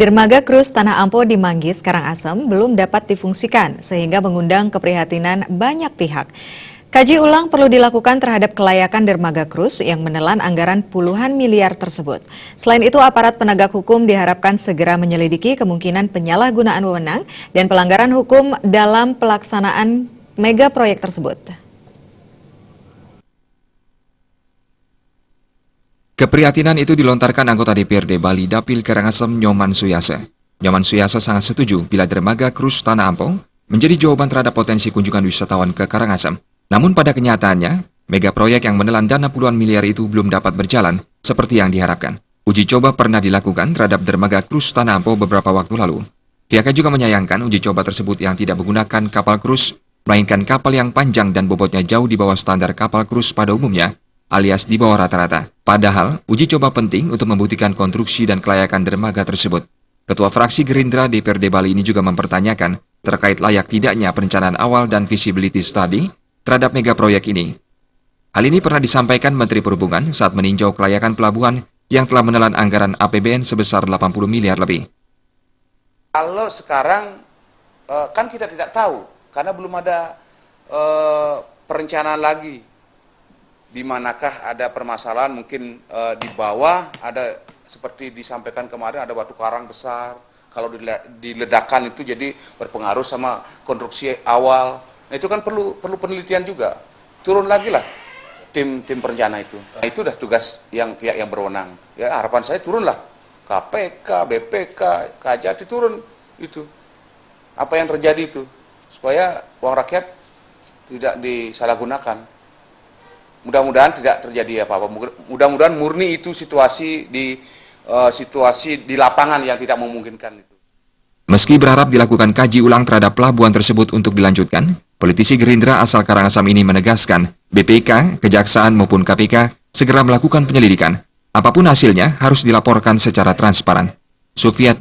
Dermaga Krus Tanah Ampo di Manggis, Karangasem belum dapat difungsikan sehingga mengundang keprihatinan banyak pihak. Kaji ulang perlu dilakukan terhadap kelayakan dermaga Krus yang menelan anggaran puluhan miliar tersebut. Selain itu, aparat penegak hukum diharapkan segera menyelidiki kemungkinan penyalahgunaan wewenang dan pelanggaran hukum dalam pelaksanaan mega proyek tersebut. Keprihatinan itu dilontarkan anggota DPRD Bali Dapil Karangasem Nyoman Suyasa. Nyoman Suyasa sangat setuju bila dermaga Krus Tanah Ampo menjadi jawaban terhadap potensi kunjungan wisatawan ke Karangasem. Namun pada kenyataannya, mega proyek yang menelan dana puluhan miliar itu belum dapat berjalan seperti yang diharapkan. Uji coba pernah dilakukan terhadap dermaga Krus Tanah Ampo beberapa waktu lalu. Pihaknya juga menyayangkan uji coba tersebut yang tidak menggunakan kapal krus, melainkan kapal yang panjang dan bobotnya jauh di bawah standar kapal krus pada umumnya, alias di bawah rata-rata. Padahal, uji coba penting untuk membuktikan konstruksi dan kelayakan dermaga tersebut. Ketua fraksi Gerindra DPRD Bali ini juga mempertanyakan terkait layak tidaknya perencanaan awal dan visibility study terhadap mega proyek ini. Hal ini pernah disampaikan Menteri Perhubungan saat meninjau kelayakan pelabuhan yang telah menelan anggaran APBN sebesar 80 miliar lebih. Kalau sekarang kan kita tidak tahu karena belum ada perencanaan lagi. Di manakah ada permasalahan mungkin di bawah ada seperti disampaikan kemarin ada batu karang besar, kalau diledakkan itu jadi berpengaruh sama konstruksi awal. Nah, itu kan perlu penelitian juga. Turun lagi lah tim perencana itu. Nah, itu udah tugas yang pihak yang berwenang. Ya harapan saya turunlah KPK, BPK, Kajati turun itu. Apa yang terjadi itu supaya uang rakyat tidak disalahgunakan. Mudah-mudahan tidak terjadi apa-apa. Mudah-mudahan murni itu situasi di lapangan yang tidak memungkinkan itu. Meski berharap dilakukan kaji ulang terhadap pelabuhan tersebut untuk dilanjutkan, politisi Gerindra asal Karangasem ini menegaskan BPK, Kejaksaan maupun KPK segera melakukan penyelidikan. Apapun hasilnya harus dilaporkan secara transparan. Sufiatna